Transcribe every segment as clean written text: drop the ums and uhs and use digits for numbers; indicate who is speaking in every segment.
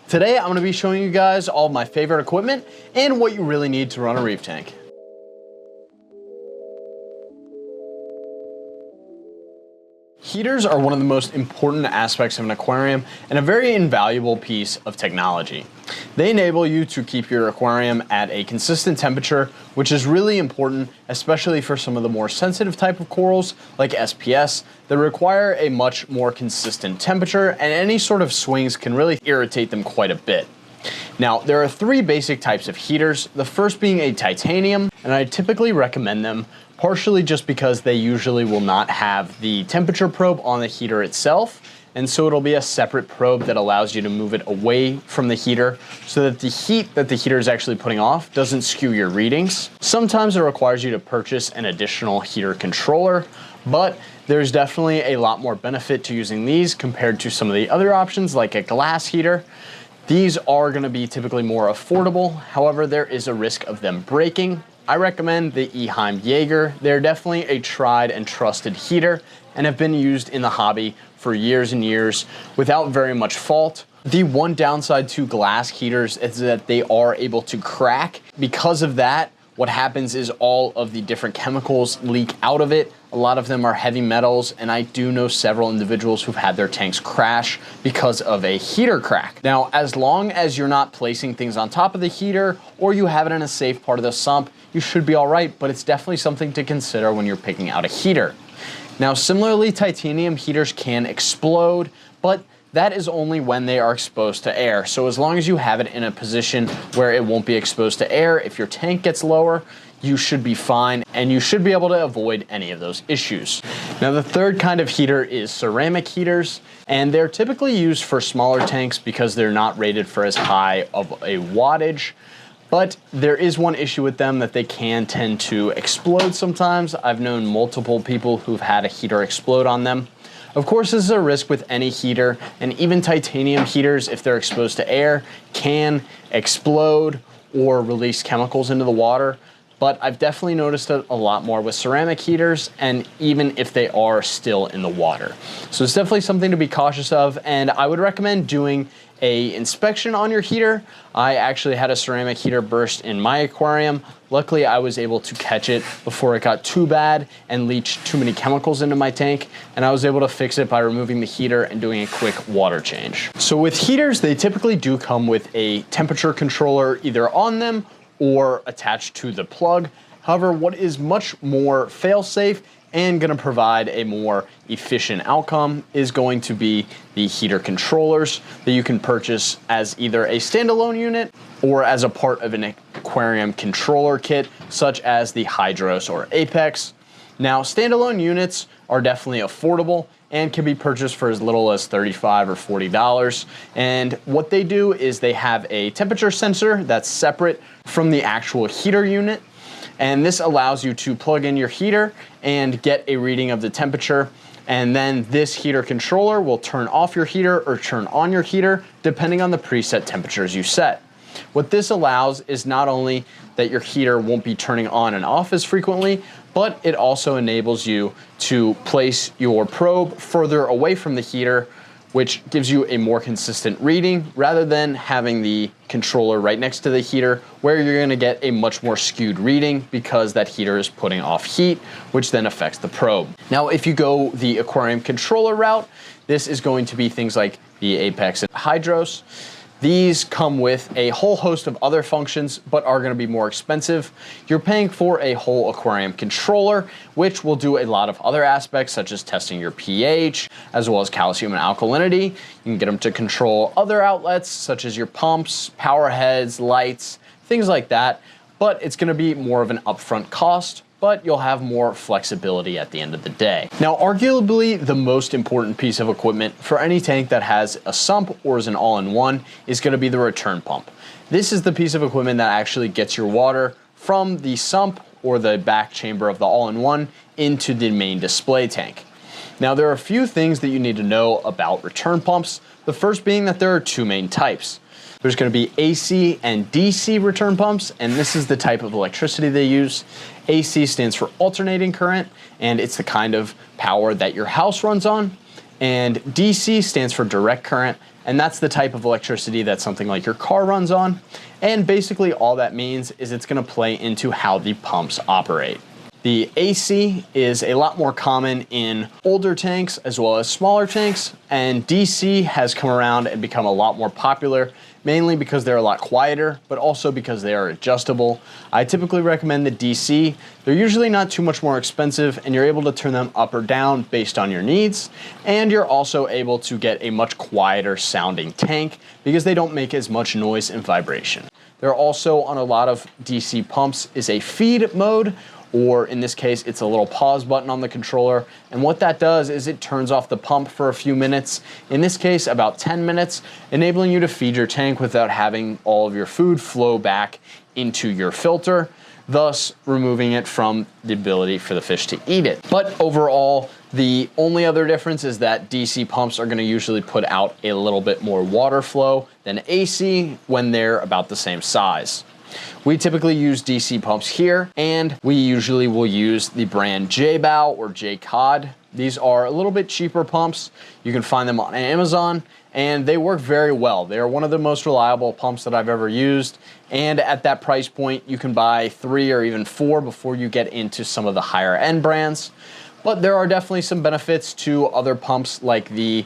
Speaker 1: Today I'm going to be showing you guys all of my favorite equipment and what you really need to run a reef tank. Heaters are one of the most important aspects of an aquarium and a very invaluable piece of technology. They enable you to keep your aquarium at a consistent temperature, which is really important, especially for some of the more sensitive type of corals like SPS that require a much more consistent temperature, and any sort of swings can really irritate them quite a bit. Now, there are three basic types of heaters, the first being a titanium, and I typically recommend them partially just because they usually will not have the temperature probe on the heater itself, and so it'll be a separate probe that allows you to move it away from the heater so that the heat that the heater is actually putting off doesn't skew your readings. Sometimes it requires you to purchase an additional heater controller, but there's definitely a lot more benefit to using these compared to some of the other options like a glass heater. These are going to be typically more affordable, however there is a risk of them breaking. I recommend the Eheim Jaeger. They're definitely a tried and trusted heater and have been used in the hobby for years and years without very much fault. The one downside to glass heaters is that they are able to crack. Because of that, what happens is all of the different chemicals leak out of it. A lot of them are heavy metals, and I do know several individuals who've had their tanks crash because of a heater crack. Now, as long as you're not placing things on top of the heater or you have it in a safe part of the sump, you should be all right, but it's definitely something to consider when you're picking out a heater. Now, similarly, titanium heaters can explode, but that is only when they are exposed to air. So as long as you have it in a position where it won't be exposed to air, if your tank gets lower, you should be fine and you should be able to avoid any of those issues. Now, the third kind of heater is ceramic heaters, and they're typically used for smaller tanks because they're not rated for as high of a wattage. But there is one issue with them, that they can tend to explode sometimes. I've known multiple people who've had a heater explode on them. Of course, this is a risk with any heater, and even titanium heaters, if they're exposed to air, can explode or release chemicals into the water. But I've definitely noticed it a lot more with ceramic heaters, and even if they are still in the water. So it's definitely something to be cautious of, and I would recommend doing an inspection on your heater. I actually had a ceramic heater burst in my aquarium. Luckily, I was able to catch it before it got too bad and leached too many chemicals into my tank, and I was able to fix it by removing the heater and doing a quick water change. So with heaters, they typically do come with a temperature controller either on them or attached to the plug. However, what is much more fail-safe and going to provide a more efficient outcome is going to be the heater controllers that you can purchase as either a standalone unit or as a part of an aquarium controller kit, such as the Hydros or Apex. Now, standalone units are definitely affordable and can be purchased for as little as $35 or $40. And what they do is they have a temperature sensor that's separate from the actual heater unit. And this allows you to plug in your heater and get a reading of the temperature. And then this heater controller will turn off your heater or turn on your heater, depending on the preset temperatures you set. What this allows is not only that your heater won't be turning on and off as frequently, but it also enables you to place your probe further away from the heater, which gives you a more consistent reading rather than having the controller right next to the heater, where you're going to get a much more skewed reading because that heater is putting off heat, which then affects the probe. Now, if you go the aquarium controller route, this is going to be things like the Apex and Hydros. These come with a whole host of other functions, but are going to be more expensive. You're paying for a whole aquarium controller, which will do a lot of other aspects, such as testing your pH, as well as calcium and alkalinity. You can get them to control other outlets, such as your pumps, power heads, lights, things like that. But it's going to be more of an upfront cost, but you'll have more flexibility at the end of the day. Now, arguably the most important piece of equipment for any tank that has a sump or is an all-in-one is going to be the return pump. This is the piece of equipment that actually gets your water from the sump or the back chamber of the all-in-one into the main display tank. Now, there are a few things that you need to know about return pumps. The first being that there are two main types. There's going to be AC and DC return pumps, and this is the type of electricity they use. AC stands for alternating current, and it's the kind of power that your house runs on. And DC stands for direct current, and that's the type of electricity that something like your car runs on. And basically all that means is it's going to play into how the pumps operate. The AC is a lot more common in older tanks as well as smaller tanks, and DC has come around and become a lot more popular, mainly because they're a lot quieter, but also because they are adjustable. I typically recommend the DC. They're usually not too much more expensive, and you're able to turn them up or down based on your needs, and you're also able to get a much quieter sounding tank because they don't make as much noise and vibration. There are also, on a lot of DC pumps, is a feed mode, or in this case, it's a little pause button on the controller. And what that does is it turns off the pump for a few minutes, in this case, about 10 minutes, enabling you to feed your tank without having all of your food flow back into your filter, thus removing it from the ability for the fish to eat it. But overall, the only other difference is that DC pumps are going to usually put out a little bit more water flow than AC when they're about the same size. We typically use DC pumps here, and we usually will use the brand J-Bow or J-Cod. These are a little bit cheaper pumps. You can find them on Amazon, and they work very well. They are one of the most reliable pumps that I've ever used, and at that price point, you can buy 3 or even 4 before you get into some of the higher end brands. But there are definitely some benefits to other pumps like the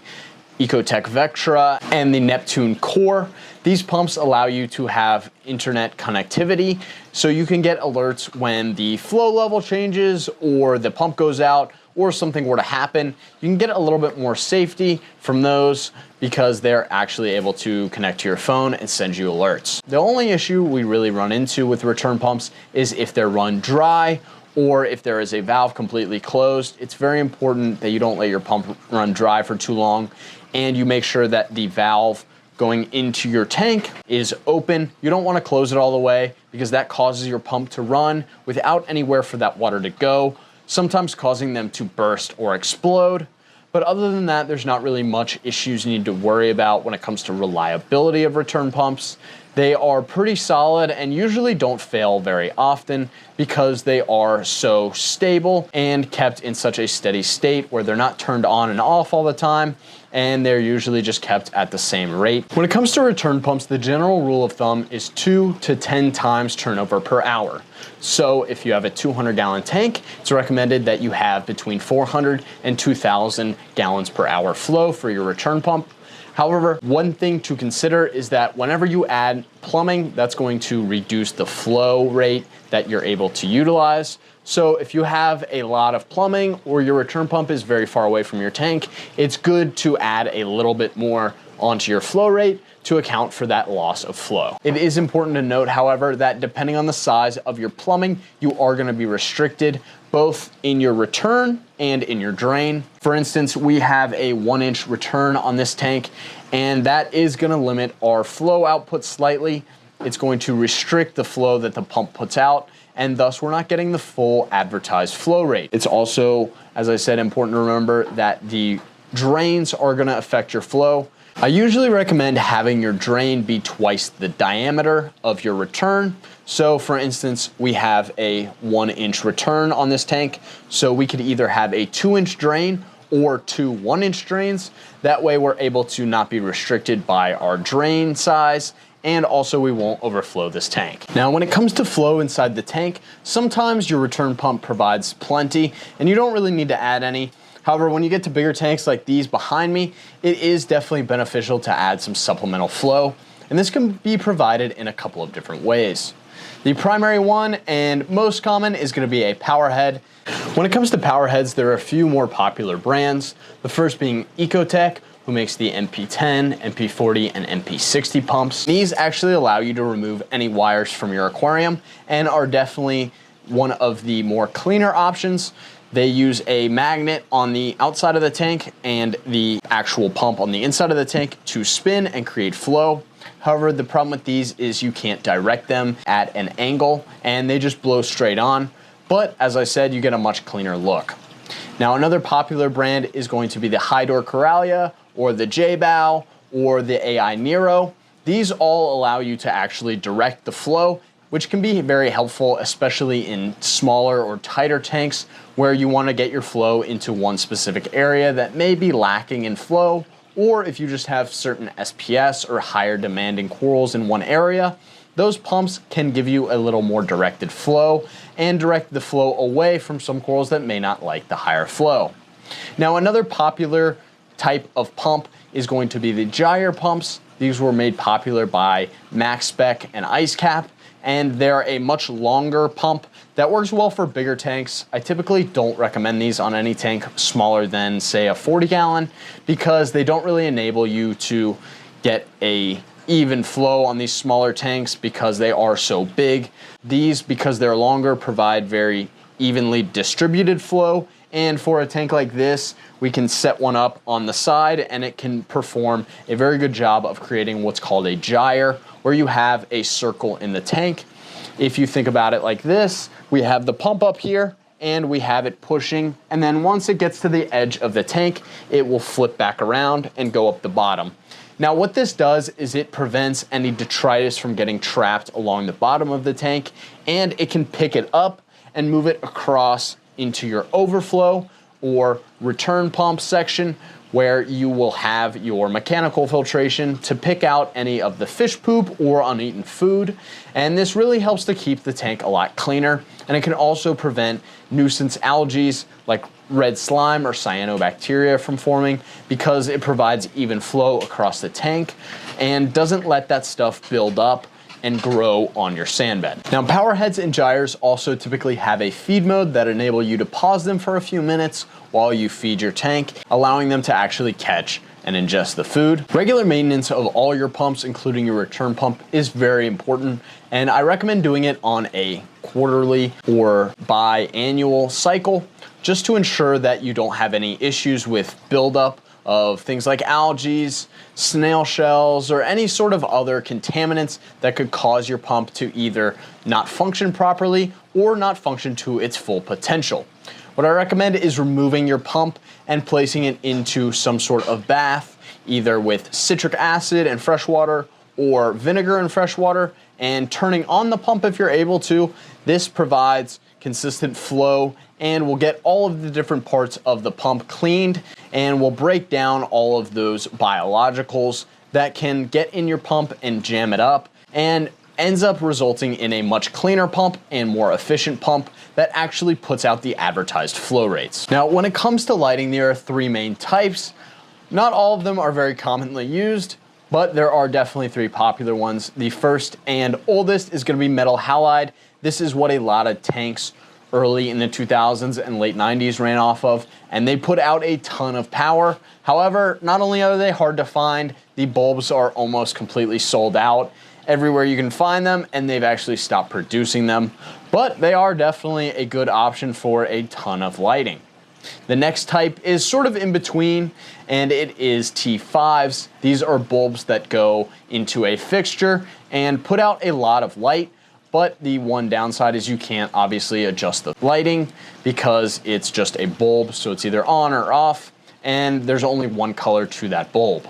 Speaker 1: Ecotech Vectra and the Neptune Core. These pumps allow you to have internet connectivity, so you can get alerts when the flow level changes or the pump goes out or something were to happen. You can get a little bit more safety from those because they're actually able to connect to your phone and send you alerts. The only issue we really run into with return pumps is if they're run dry or if there is a valve completely closed. It's very important that you don't let your pump run dry for too long, and you make sure that the valve going into your tank is open. You don't want to close it all the way because that causes your pump to run without anywhere for that water to go, sometimes causing them to burst or explode. But other than that, there's not really much issues you need to worry about when it comes to reliability of return pumps. They are pretty solid and usually don't fail very often because they are so stable and kept in such a steady state where they're not turned on and off all the time, and they're usually just kept at the same rate. When it comes to return pumps, the general rule of thumb is 2 to 10 times turnover per hour. So if you have a 200-gallon tank, it's recommended that you have between 400 and 2,000 gallons per hour flow for your return pump. However, one thing to consider is that whenever you add plumbing, that's going to reduce the flow rate that you're able to utilize. So if you have a lot of plumbing or your return pump is very far away from your tank, it's good to add a little bit more onto your flow rate to account for that loss of flow. It is important to note, however, that depending on the size of your plumbing, you are going to be restricted both in your return and in your drain. For instance, we have a 1-inch return on this tank, and that is going to limit our flow output slightly. It's going to restrict the flow that the pump puts out, and thus we're not getting the full advertised flow rate. It's also, as I said, important to remember that the drains are going to affect your flow. I usually recommend having your drain be twice the diameter of your return. So for instance, we have a 1-inch return on this tank, so we could either have a 2-inch drain or 2 1-inch drains. That way we're able to not be restricted by our drain size, and also we won't overflow this tank. Now, when it comes to flow inside the tank, sometimes your return pump provides plenty and you don't really need to add any. However, when you get to bigger tanks like these behind me, it is definitely beneficial to add some supplemental flow, and this can be provided in a couple of different ways. The primary one and most common is going to be a power head. When it comes to power heads, there are a few more popular brands, the first being Ecotech, who makes the MP10, MP40, and MP60 pumps. These actually allow you to remove any wires from your aquarium and are definitely one of the more cleaner options. They use a magnet on the outside of the tank and the actual pump on the inside of the tank to spin and create flow. However, the problem with these is you can't direct them at an angle and they just blow straight on. But as I said, you get a much cleaner look. Now, another popular brand is going to be the Hydor Coralia or the J-Bow or the AI Nero. These all allow you to actually direct the flow, which can be very helpful, especially in smaller or tighter tanks where you want to get your flow into one specific area that may be lacking in flow, or if you just have certain SPS or higher demanding corals in one area, those pumps can give you a little more directed flow and direct the flow away from some corals that may not like the higher flow. Now, another popular type of pump is going to be the gyre pumps. These were made popular by Max Spec and Ice Cap, and they're a much longer pump that works well for bigger tanks. I typically don't recommend these on any tank smaller than, say, a 40-gallon, because they don't really enable you to get a even flow on these smaller tanks because they are so big. These, because they're longer, provide very evenly distributed flow. And for a tank like this, we can set one up on the side and it can perform a very good job of creating what's called a gyre, where you have a circle in the tank. If you think about it like this, we have the pump up here and we have it pushing. And then once it gets to the edge of the tank, it will flip back around and go up the bottom. Now, what this does is it prevents any detritus from getting trapped along the bottom of the tank, and it can pick it up and move it across into your overflow or return pump section, where you will have your mechanical filtration to pick out any of the fish poop or uneaten food. And this really helps to keep the tank a lot cleaner. And it can also prevent nuisance algae like red slime or cyanobacteria from forming, because it provides even flow across the tank and doesn't let that stuff build up and grow on your sand bed. Now, power heads and gyres also typically have a feed mode that enable you to pause them for a few minutes while you feed your tank, allowing them to actually catch and ingest the food. Regular maintenance of all your pumps, including your return pump, is very important, and I recommend doing it on a quarterly or biannual cycle, just to ensure that you don't have any issues with buildup of things like algae, snail shells, or any sort of other contaminants that could cause your pump to either not function properly or not function to its full potential. What I recommend is removing your pump and placing it into some sort of bath, either with citric acid and fresh water or vinegar and fresh water, and turning on the pump if you're able to. This provides consistent flow and will get all of the different parts of the pump cleaned, and will break down all of those biologicals that can get in your pump and jam it up, and ends up resulting in a much cleaner pump and more efficient pump that actually puts out the advertised flow rates. Now, when it comes to lighting, there are three main types. Not all of them are very commonly used, but there are definitely three popular ones. The first and oldest is going to be metal halide. This is what a lot of tanks early in the 2000s and late 90s ran off of, and they put out a ton of power. However, not only are they hard to find, the bulbs are almost completely sold out everywhere you can find them, and they've actually stopped producing them, but they are definitely a good option for a ton of lighting. The next type is sort of in between, and it is T5s. These are bulbs that go into a fixture and put out a lot of light, but the one downside is you can't obviously adjust the lighting because it's just a bulb, so it's either on or off, and there's only one color to that bulb.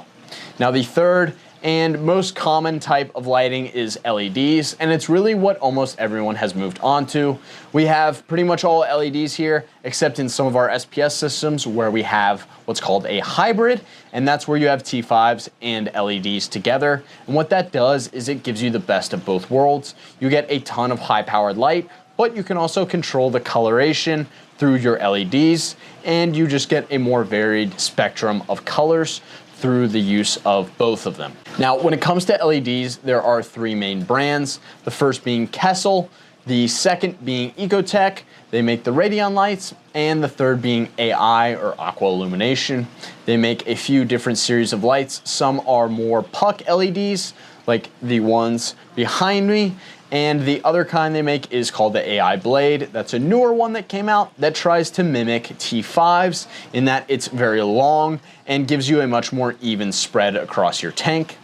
Speaker 1: Now, the third and most common type of lighting is LEDs, and it's really what almost everyone has moved on to. We have pretty much all LEDs here, except in some of our SPS systems where we have what's called a hybrid, and that's where you have T5s and LEDs together. And what that does is it gives you the best of both worlds. You get a ton of high-powered light, but you can also control the coloration through your LEDs, and you just get a more varied spectrum of colors through the use of both of them. Now, when it comes to LEDs, there are three main brands. The first being Kessel, the second being Ecotech, they make the Radion lights, and the third being AI or Aqua Illumination. They make a few different series of lights. Some are more puck LEDs, like the ones behind me, and the other kind they make is called the AI Blade. That's a newer one that came out that tries to mimic T5s in that it's very long and gives you a much more even spread across your tank.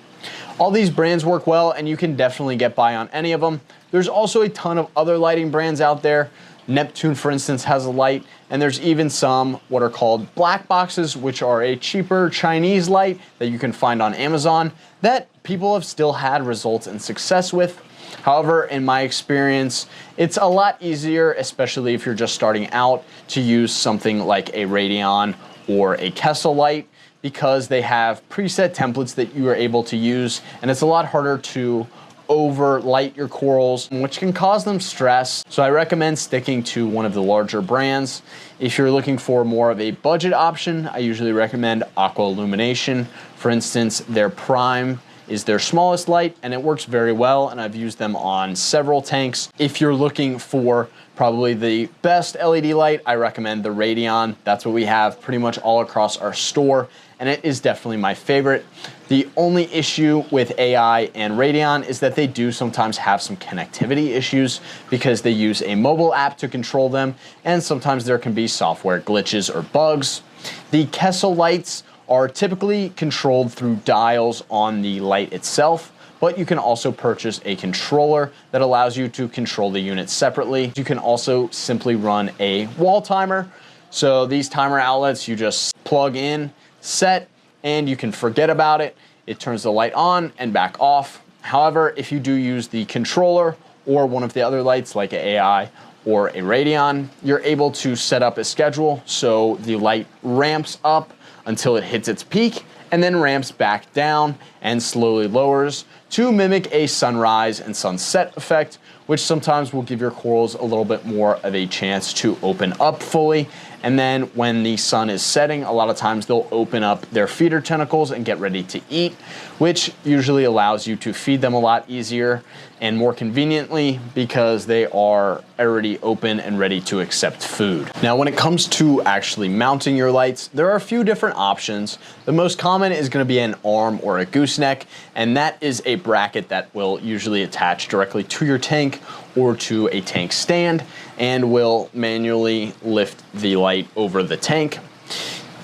Speaker 1: All these brands work well, and you can definitely get by on any of them. There's also a ton of other lighting brands out there. Neptune, for instance, has a light, and there's even some what are called black boxes, which are a cheaper Chinese light that you can find on Amazon that people have still had results and success with. However, in my experience, it's a lot easier, especially if you're just starting out, to use something like a Radion or a Kessel light, because they have preset templates that you are able to use, and it's a lot harder to overlight your corals, which can cause them stress. So I recommend sticking to one of the larger brands. If you're looking for more of a budget option, I usually recommend Aqua Illumination. For instance, their Prime is their smallest light, and it works very well, and I've used them on several tanks. If you're looking for probably the best LED light, I recommend the Radion. That's what we have pretty much all across our store, and it is definitely my favorite. The only issue with AI and Radion is that they do sometimes have some connectivity issues because they use a mobile app to control them, and sometimes there can be software glitches or bugs. The Kessel lights are typically controlled through dials on the light itself, but you can also purchase a controller that allows you to control the unit separately. You can also simply run a wall timer. So these timer outlets, you just plug in, set, and you can forget about it. It turns the light on and back off. However, if you do use the controller or one of the other lights like an AI or a Radion, you're able to set up a schedule so the light ramps up until it hits its peak and then ramps back down and slowly lowers to mimic a sunrise and sunset effect, which sometimes will give your corals a little bit more of a chance to open up fully. And then when the sun is setting, a lot of times they'll open up their feeder tentacles and get ready to eat, which usually allows you to feed them a lot easier and more conveniently because they are already open and ready to accept food. Now, when it comes to actually mounting your lights, there are a few different options. The most common is going to be an arm or a gooseneck, and that is a bracket that will usually attach directly to your tank or to a tank stand and will manually lift the light over the tank.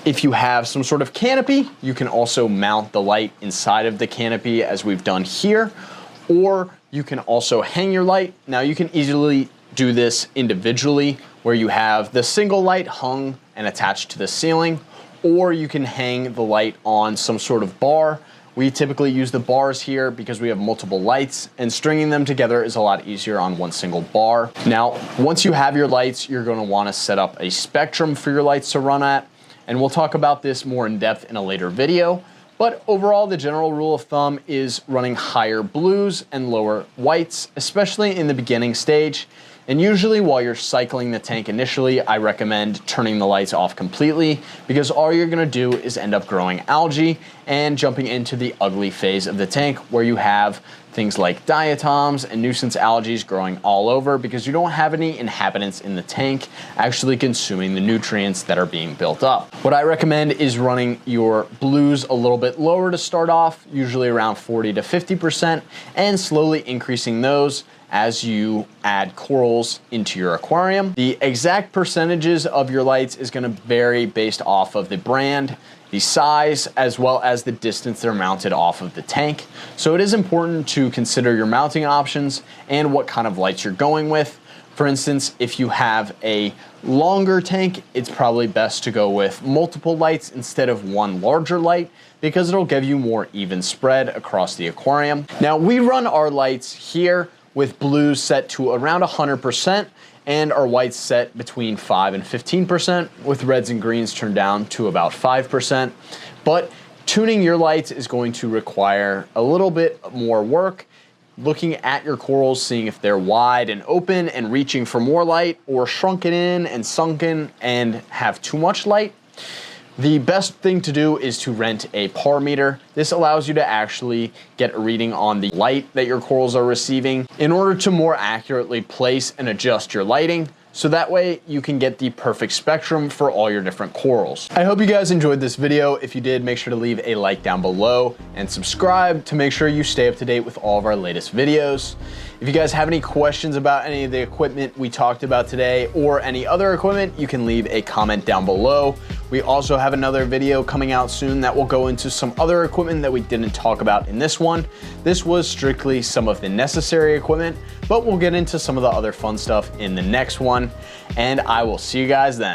Speaker 1: If you have some sort of canopy, you can also mount the light inside of the canopy as we've done here, or you can also hang your light. Now you can easily do this individually where you have the single light hung and attached to the ceiling, or you can hang the light on some sort of bar. We typically use the bars here because we have multiple lights, and stringing them together is a lot easier on one single bar. Now, once you have your lights, you're going to want to set up a spectrum for your lights to run at, and we'll talk about this more in depth in a later video. But overall, the general rule of thumb is running higher blues and lower whites, especially in the beginning stage. And usually while you're cycling the tank initially, I recommend turning the lights off completely because all you're gonna do is end up growing algae and jumping into the ugly phase of the tank where you have things like diatoms and nuisance algae growing all over because you don't have any inhabitants in the tank actually consuming the nutrients that are being built up. What I recommend is running your blues a little bit lower to start off, usually around 40 to 50%, and slowly increasing those as you add corals into your aquarium. The exact percentages of your lights is going to vary based off of the brand, the size, as well as the distance they're mounted off of the tank. So it is important to consider your mounting options and what kind of lights you're going with. For instance, if you have a longer tank, it's probably best to go with multiple lights instead of one larger light because it'll give you more even spread across the aquarium. Now, we run our lights here with blues set to around 100% and our whites set between 5 and 15%, with reds and greens turned down to about 5%. But tuning your lights is going to require a little bit more work, looking at your corals, seeing if they're wide and open and reaching for more light, or shrunken in and sunken and have too much light. The best thing to do is to rent a par meter. This allows you to actually get a reading on the light that your corals are receiving in order to more accurately place and adjust your lighting, so that way you can get the perfect spectrum for all your different corals. I hope you guys enjoyed this video. If you did, make sure to leave a like down below and subscribe to make sure you stay up to date with all of our latest videos. If you guys have any questions about any of the equipment we talked about today or any other equipment, you can leave a comment down below. We also have another video coming out soon that will go into some other equipment that we didn't talk about in this one. This was strictly some of the necessary equipment, but we'll get into some of the other fun stuff in the next one, and I will see you guys then.